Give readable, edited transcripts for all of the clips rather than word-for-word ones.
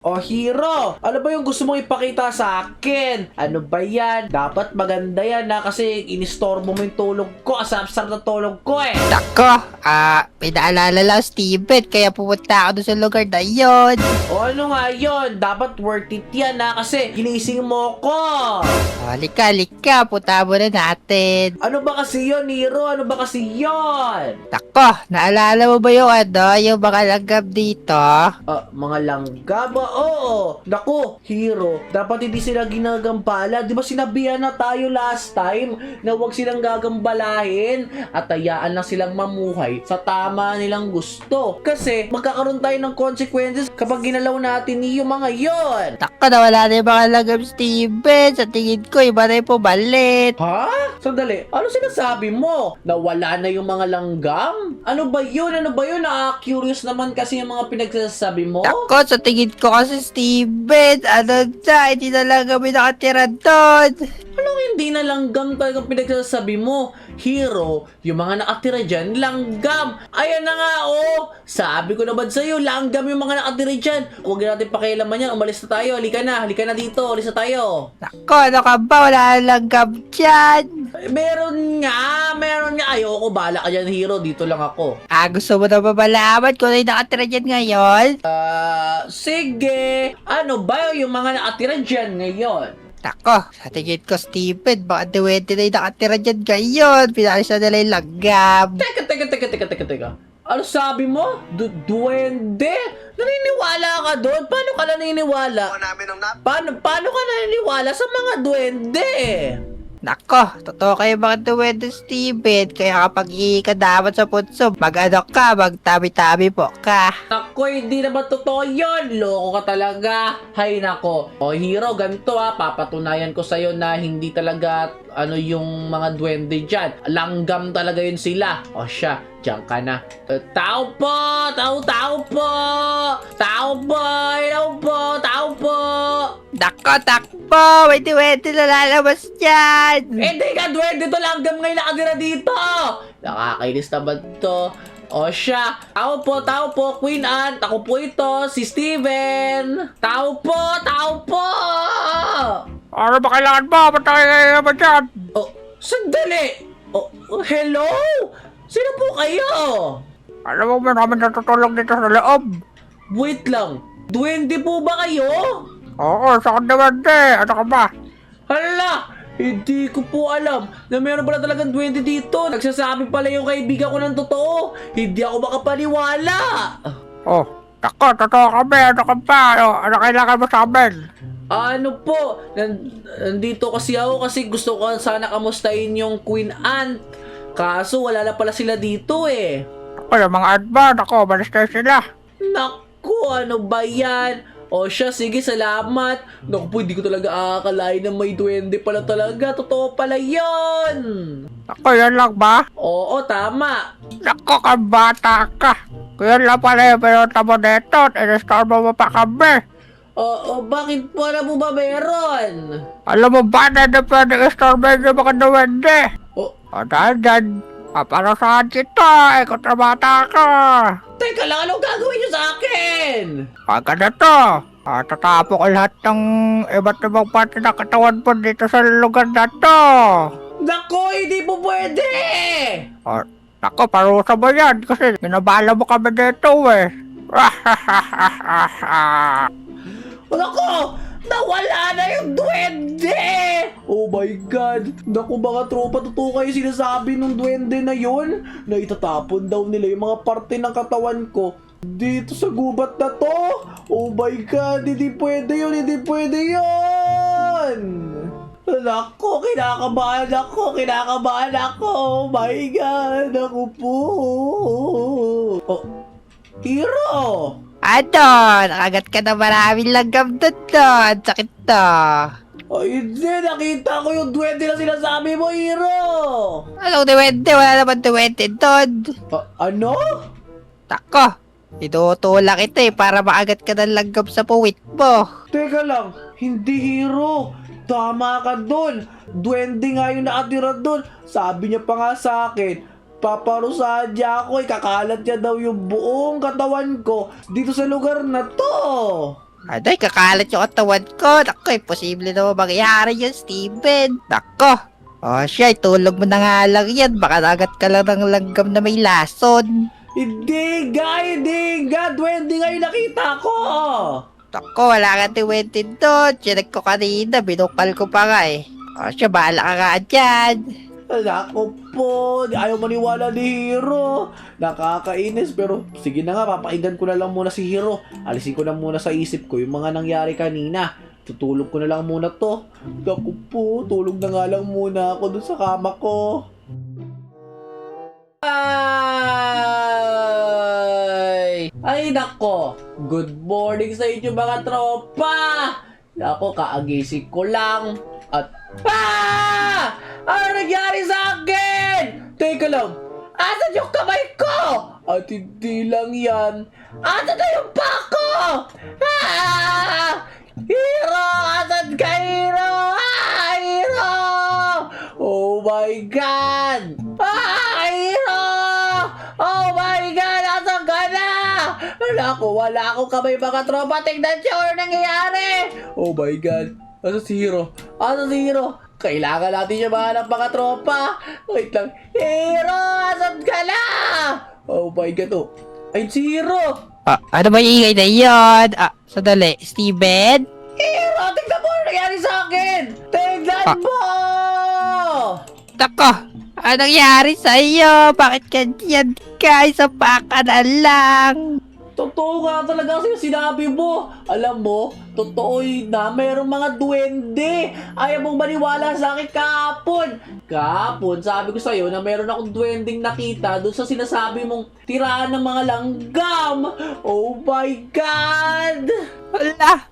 O Hero, ano ba yung gusto mong ipakita sa akin? Ano ba yan? Dapat maganda yan na kasi inistorbo mo yung tulog ko. Asarap-sarap na tulog ko eh. Nako, pinaalala lang Steven, kaya pumunta ako doon sa lugar na yun. O ano nga yun? Dapat worth it yan na kasi ginising mo ko. Halika, punta mo na natin. Ano ba kasi yun, Hero? Ano ba kasi yun? Nako, naalala mo ba yung yung mga langgam dito? Mga langgam? Oo. Naku, Hero, dapat hindi sila ginagambala. Di ba sinabihan na tayo last time na huwag silang gagambalahin at hayaan lang silang mamuhay sa tama nilang gusto. Kasi magkakaroon tayo ng consequences kapag ginalaw natin yung mga yon. Nako, nawala na yung mga langgam Steven. Sa tingin ko, iba na yung pumalit. Ha? Sandali, ano sinasabi mo? Nawala na yung mga langgam? Ano ba yun? Ano ba yun? Curious naman kasi yung mga pinagsasabi mo. Nako, sa tingin ko kasi Steven, hindi na lang kami nakatira doon. Anong hindi na langgam talagang pinagsasabi mo? Hero, yung mga nakatira dyan, langgam. Ayan na nga, oh. Sabi ko naman sa'yo, langgam yung mga nakatira dyan. Huwag natin pakialaman yan. Umalis na tayo. Halika na dito. Alis na tayo. Nako, ano ka ba? Wala na langgam dyan. Meron nga. Ayoko, bala ka dyan, Hero. Dito lang ako. Gusto mo na ba malaman kung ano yung nakatira dyan ngayon? Sige. Ano ba yung mga nakatira dyan ngayon? Nako, sa tingin ko Steven, baka duwende na yung nakatira dyan ngayon. Pinalis na nila yung langgam. Teka. Ano sabi mo? Duwende? Naniniwala ka doon? Paano ka naniniwala? Paano ka naniniwala sa mga duwende? Nako, totoo kayo mga duwende Steven. Kaya kapag ikadaman sa punso, magtabi-tabi po ka. Nako, hindi naman totoo yun. Loko ka talaga. Hay nako. O Hero, ganito papatunayan ko sa'yo na hindi talaga yung mga duwende dyan. Langgam talaga yun sila. O siya, diyan ka na. Tao po! Nako, takbo! May duwende na lalabas dyan! Hindi ka duwende to, langgam ngayon nakatira dito. Nakakainis naman to. O siya, tao po, Queen Anne. Ako po ito, si Steven. Tao po. Ano ba kailangan mo? Ba't tayo naman dyan? Oh, sandali. Hello? Sino po kayo? Alam mo ba namin natutulog dito sa loob? Wait lang. Duwende po ba kayo? Oo, sa duwende. Ano ka ba? Hala! Hindi ko po alam na meron pala talagang duwende dito. Nagsasabi pala yung kaibigan ko ng totoo. Hindi ako makapaniwala. Oh, nako, totoo kami. Ano ka ba? Ano kailangan mo sa amin? Ano po, nandito kasi ako kasi gusto ko sana kamustahin yung Queen Ant. Kaso wala na pala sila dito eh. Ako, yung mga adba, nako, malis na sila. Naku, ano ba yan? O siya, sige, salamat. Naku po, hindi ko talaga akalain na may duwende pala talaga. Totoo pala yon. Ako, yan lang ba? Oo, tama. Nako, kabata ka. Kaya lang pala yung pinunta mo dito at in-store mo pa kami. Oo, bakit po na mo ba meron? Alam mo ba na pwede i-store mo yung mga duwende? Oh, O dahil dyan, paparusahan kita, kung bata ka. teka lang, anong gagawin niyo sa akin? Pagka na to, tatapo ko lahat ng iba't ibang parte ng katawan mo dito sa lugar na to. Naku, hindi po pwede! O, nako, parusa mo yan kasi binabala mo kami dito eh. Naku! Nawala na yung duwende! Oh my God! Naku, mga tropa, totoo kayo sinasabi ng duwende na yun? Na itatapon daw nila yung mga parte ng katawan ko dito sa gubat na to? Oh my God! Hindi pwede yun! Naku, kinakabahan ako! Oh my God! Naku po! Oh, Hero! Ano? Nakagat ka na maraming langgam doon. Sakit to. Ay, hindi. Nakita ko yung duwende na sinasabi mo, Hero! Anong duwende? Wala naman duwende doon. Ano? Tako, itutulak ito para maagat ka ng langgam sa puwit mo. Teka lang, hindi, Hero. Tama ka dun. Duwende nga yung nakatira dun. Sabi niya pa nga sa akin, paparusahan niya ako, ikakalat niya daw yung buong katawan ko dito sa lugar na to. Aday, kakalat yung katawan ko. Nako, imposible naman mangyari yun, Steven. Nako. O siya, tulog mo na nga lang yan. Baka nagat ka lang ng langgam na may lason. Hindi nga, duwende nga yung nakita ko. Nako, wala ka tiwentin doon. Chinek ko kanina, binukal ko pa nga eh. O siya, bahala ka nga dyan. Nako po, ayaw maniwala ni Hiro. Nakakainis, pero sige na nga, papakinggan ko na lang muna si Hiro. Alisin ko na muna sa isip ko yung mga nangyari kanina. Tutulog ko na lang muna to. Naku po, tulog na nga lang muna ako dun sa kama ko. Ay nako, good morning sa inyo mga tropa. Nako, kaagising ko lang. At ano nangyari sa akin? Teka lang, asan yung kamay ko? At hindi lang yan, asan na yung pako? Hiro! Asan ka, Hiro? Hiro! Oh my God! Hiro! Oh my God! Asan ka na? Wala akong kamay mga tropa. Tingnan siya ano nangyayari. Oh my God! Asan si Hiro? Asan si Hiro? Kailangan natin siya mahanap mga tropa. Wait lang. Hiro! Asan ka na? Oh my God! Oh. Ayun si Hiro! Ano ba yung ingay na yun? Sandali, Steven? Hiro! Tingnan mo ano nangyari sa akin! Tingnan mo! Nako, anong nangyari sa'yo? Bakit ganyan ka? Isa pa ka na lang. Totoo nga talaga sa'yo sinabi mo. Alam mo, totoo yun na mayroong mga duwende. Ayaw mong maniwala sa akin kahapon. Kahapon, sabi ko sa'yo na mayroon akong duwending nakita doon sa sinasabi mong tiraan ng mga langgam. Oh my God! Wala,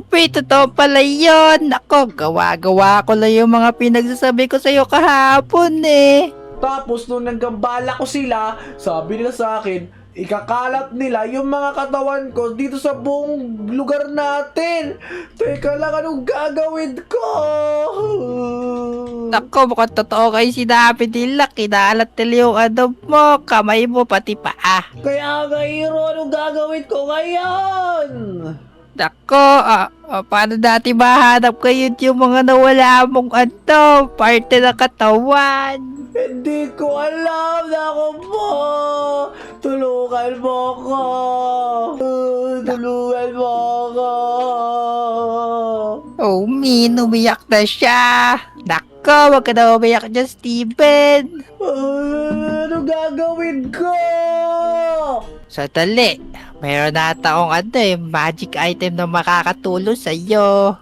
totoo pala yun. Nako, gawa-gawa ko lang yung mga pinagsasabi ko sa'yo kahapon eh. Tapos nung nanggambala ko sila, sabi nila sa akin, ikakalat nila yung mga katawan ko dito sa buong lugar natin. Teka lang, anong gagawin ko? Nako, mukhang totoo kayo sinabi nila. Kinalat nila yung ano mo, kamay mo, pati paa. Kaya nga, Hiro, anong gagawin ko ngayon? Nako, paano natin mahanap kayo yung mga nawala mong parte ng katawan? Hindi ko alam na ako po. Tulungan mo ko. Tulungan mo ko. Oh, Min, umiyak na siya. Nako, wag ka na umiyak dyan, Steven. Ano gagawin ko? Sandali, mayroon nata akong magic item na makakatulong sa'yo.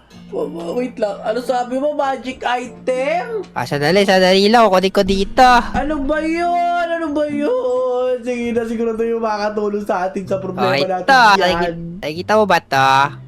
Wait lang, ano sabi mo, magic item? Sandali lang, kukunin ko dito. Ano ba yun? Ano ba yun? Sige na, siguro ito yung makakatulong sa atin sa problema natin yan. Nakikita mo ba to?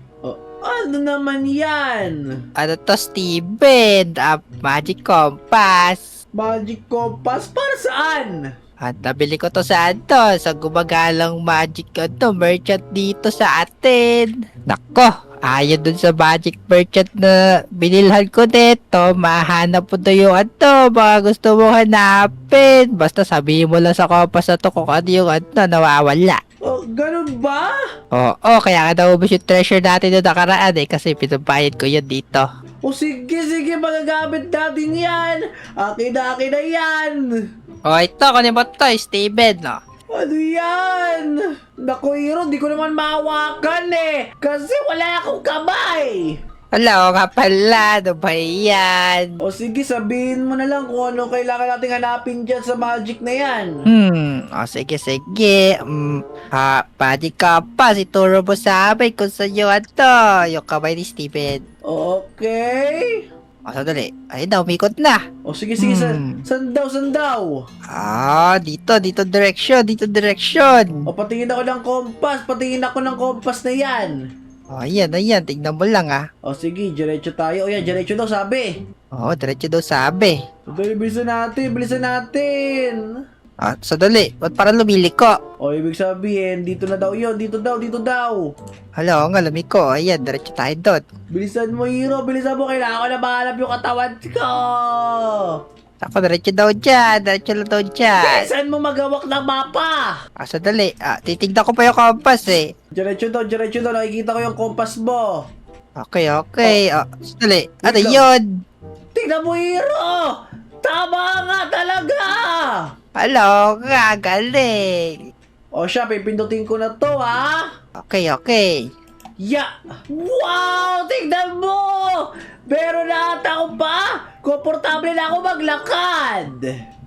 Ano naman yan? Ano to, Steven? Magic compass. Magic compass? Para saan? At nabili ko to sa sa gumagalang magic merchant dito sa atin. Nako, ayon dun sa magic merchant na binilhan ko dito, mahanap po to yung baka gusto mo hanapin. Basta sabihin mo lang sa compass na to kung ano yung nawawala. Oh, ganun ba? Oo, kaya ka naubos yung treasure natin na nakaraan kasi pinabayad ko yun dito. O sige, magagamit natin yan. Akin na yan. Ito, kunin mo to, Steven, no? Ano yan? Naku, Hiro, di ko naman mahawakan kasi wala akong kamay. Wala, nga pala, ano ba yan? O sige, sabihin mo na lang kung ano kailangan nating hanapin dyan sa magic na yan. Sige. Magic compass, ituro mo sa amin kung saan yung kamay ni Steven. Okay. Sandali. Ayun na, umikot na. O sige, saan daw? Dito direction. O patingin ako ng kompas na yan. Ayan, tignan mo lang O sige, diretso tayo. O yan, diretso daw sabi. Diretso daw sabi. Sandali, bilisan natin. Sandali, ba't parang lumiliko? O ibig sabihin, dito na daw yun, dito daw. Hala, nga lumiko. Ayan, diretso tayo doon. Bilisan mo, Hiro, kailangan ko na mahanap yung katawan ko. Ako, diretso daw dyan. Diretso lang daw dyan. Saan mo magawak ng mapa? Sandali. Titignan ko pa yung compass eh. Diretso daw, nakikita ko yung kompas mo. Okay. Sandali. Ano Wait lang. yun? Tingnan mo, Hiro! Tama nga talaga! Hello, galing. O siya, pipindutin ko na to, ha? Okay. Ya! Wow! Tingnan mo! Meron na ata ako pa! Komportable na ako maglakad!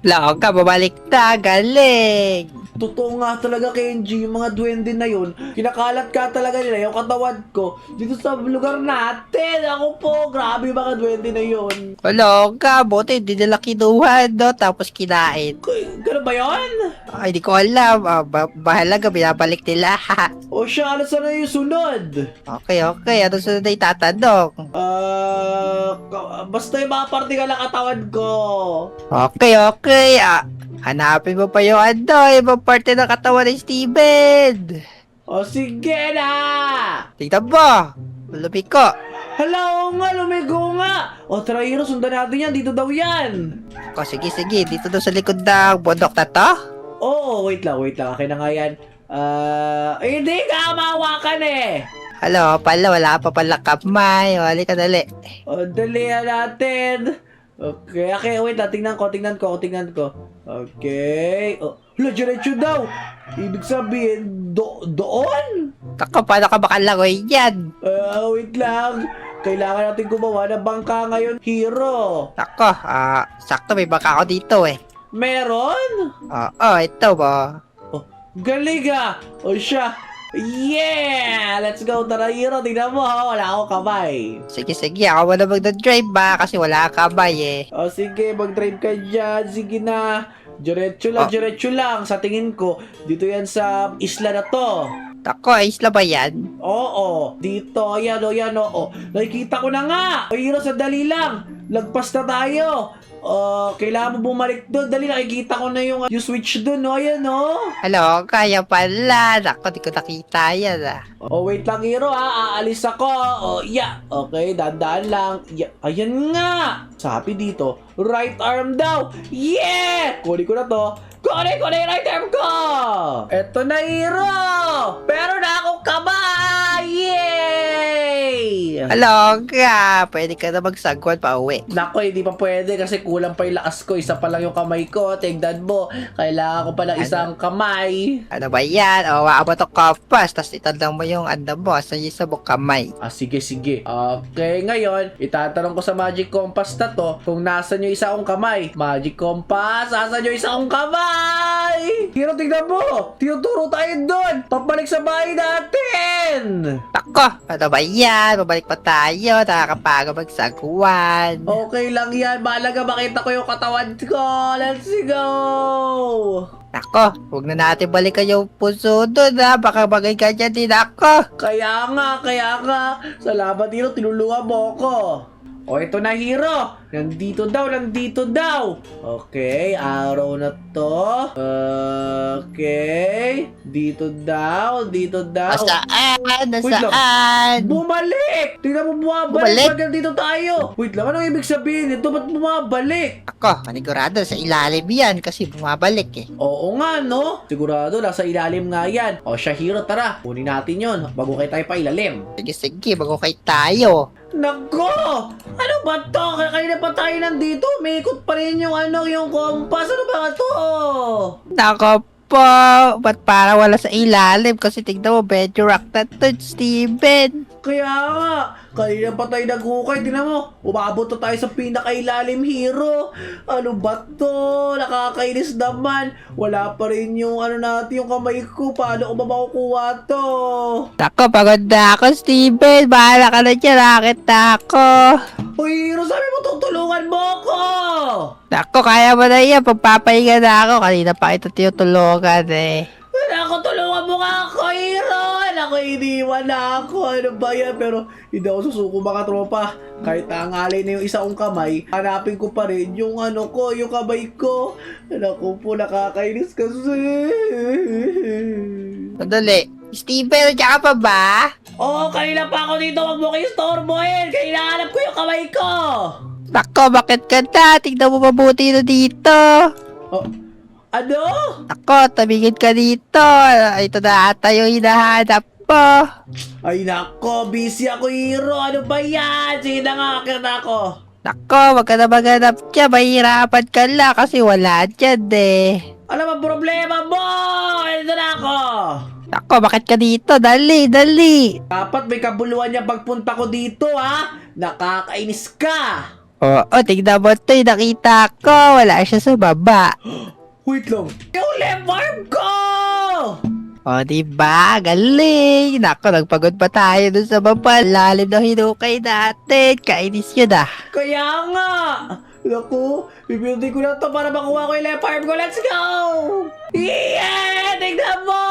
Lang ka, babalik na. Galing. Totoo nga talaga, Kenji, yung mga duwende na yun, kinakalat ka talaga nila yung katawan ko dito sa lugar natin. Ako po, grabe yung mga duwende na yun. Hello ka, buti hindi nila kinuha, no? Tapos kinain. Ganun ba yun? Ay, di ko alam. Bahala ka, binabalik nila. O siya, ano sana yung sunod? Okay. Ano sunod na itatanong? Basta yung mga parte ka ng katawan ko. Okay. Hanapin mo pa yung ibang parte ng katawan ni Steven. O sige na! Tingnan mo. Lumiko. Hala, oo nga, lumigo nga! O tara, Hiro, sundan natin yan, dito daw yan! Sige. Dito daw sa likod ng bundok na to. Oo, wait lang, akin na nga yan. Hindi ka mahawakan eh! Hello, pala, wala pa pala kamay. Wali ka dali. O, dalihan natin! Okay, wait lang, tingnan ko. Okay. Oh, diretso daw! Ibig sabihin, doon? Tako, paano ka makalangoy yan? Wait lang. Kailangan natin gumawa ng bangka ngayon, Hiro. Tako, sakto may baka ako dito eh. Meron? Ito mo. Oh, galing ah! O siya. Yeah! Let's go, tara, Hiro. Tingnan mo, ha? Wala akong kamay. Sige, ako muna mag-drive ba kasi wala kang kamay eh. O sige, mag-drive ka dyan. Sige na. Diretso lang. Sa tingin ko, dito yan sa isla na to. Tako, isla ba yan? Oo, dito. Yan o. Nakikita ko na nga. O Hiro, sandali lang. Lagpas na tayo. Kailangan mo bumalik doon. Dali, nakikita ko na yung switch doon. Ayan o. Hello, kaya pala. Ako, di ko nakita yan ah. Wait lang, Hiro, ha. Aalis ako. Yeah. Okay, dandaan lang. Yeah. Ayan nga. Sabi dito, right arm daw. Yeah! Kunin ko na to. Kunin ko na yung right arm ko. Eto na, Hiro. Pero na akong kamay. Yay! Hello ka, pwede ka na magsagwan pa uwi. Nako, hindi pa pwede kasi kulang pa yung lakas ko. Isa pa lang yung kamay ko. Tingnan mo. Kailangan ko pa ng isang kamay. Ano ba yan? Waabot ang compass, tapos itandang mo yung mo, sa isa mo kamay. Sige. Okay, ngayon, itatanong ko sa Magic Compass na to kung nasan yung isa kong kamay. Magic Compass, asan yung isa kong kamay? Hiro, tingnan mo! Tinuturo tayo doon! Papalik sa bahay natin! Tako, ano ba yan? Babalik pa tayo, nakakapagod magsagwan. Okay lang yan, mahalaga makita ko yung katawan ko. Let's go! Ako, huwag na natin balikan yung puso doon ha. Baka bagay ka dyan din ako. Kaya nga. Salamat, Hiro, tinulungan mo ako. O, ito na, Hiro. Nandito daw. Okay, araw na to. Okay. Dito daw. Nasaan? Bumalik! Tingnan mo, bumabalik. Ba't dito tayo? Wait lang, anong ibig sabihin ito? Ba't bumabalik? Ako, manigurado sa ilalim yan kasi bumabalik eh. Oo nga, no? Sigurado, nasa ilalim nga yan. O, siya, Hiro, tara. Kunin natin yon bago kayo tayo pa ilalim. Sige, bago kay tayo. Nako! Ano ba to? Kanina pa tayo nandito. May ikot pa rin yung yung kompas. Ano ba to? Nako po, ba't para wala sa ilalim? Kasi tignan mo, medyo rock na to, Steven. Kaya nga, kanina pa tayo naghukay. Tingnan mo, umabot na tayo sa pinakailalim, Hiro. Ano ba to? Nakakainis naman. Wala pa rin yung natin, yung kamay ko. Paano ko ba makukuha to? Nako, pagod na ako, Steven. Bahala ka na dyan, rakit na ako. Uy, Hiro, sabi mo tutulungan mo ako! Nako, kaya mo na yan. Pagpapahinga na ako. Kanina pa ito tinutulungan eh. Ako, tulungan mo nga ako, Hiro! Ako, iniwan na ako. Ano ba yan? Pero hindi ako susuko mga tropa. Kahit nangalay na yung isa kong kamay, hanapin ko pa rin yung yung kamay ko. Naku po, nakakainis kasi. Sandali. Steven, nandiyan ka pa ba? Oo, kanina pa ako dito. Huwag mo kayo istorbohin. Kaya hinahanap ko yung kamay ko. Nako, bakit ka na? Tignan mo mabuti na dito. Oh, ano? Nako, tabingin ka dito. Ito na ata yung hinahanap mo. Ay nako, busy ako, hero. Ano ba yan? Sige na nga, akit na ako. Nako, wag ka na maghanap dyan. Mahirapan ka lang kasi wala dyan eh. Ano ba problema mo? Ito na ako. Nako, bakit ka dito? Dali, dali. Dapat may kabuluhan niya pagpunta ko dito, ha? Nakakainis ka. Oo, tignan mo ito. Nakita ko. Wala siya sa baba. Wait lang. Yung left arm ko! O, diba? Galing. Nako, nagpagod pa tayo dun sa baba. Lalim na hinukay natin. Kainis yun ah. Kaya nga! Naku, pipildin ko lang to para makuha ko yung left arm ko. Let's go! Yeah! Tignan mo!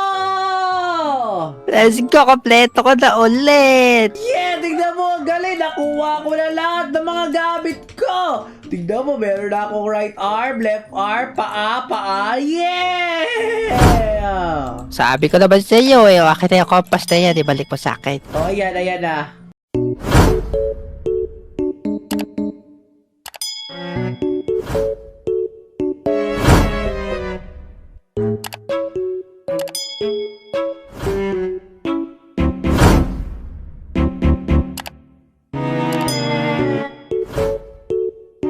Let's go, kompleto ko na ulit. Yeah! Tignan mo! Galing! Nakuha ko na lahat ng mga gamit ko! Tignan mo, meron na akong right arm, left arm, paa. Yeah! Sabi ko naman sa iyo eh, akin na yung compass na yan, ibalik mo sa akin. Oh, ayan na.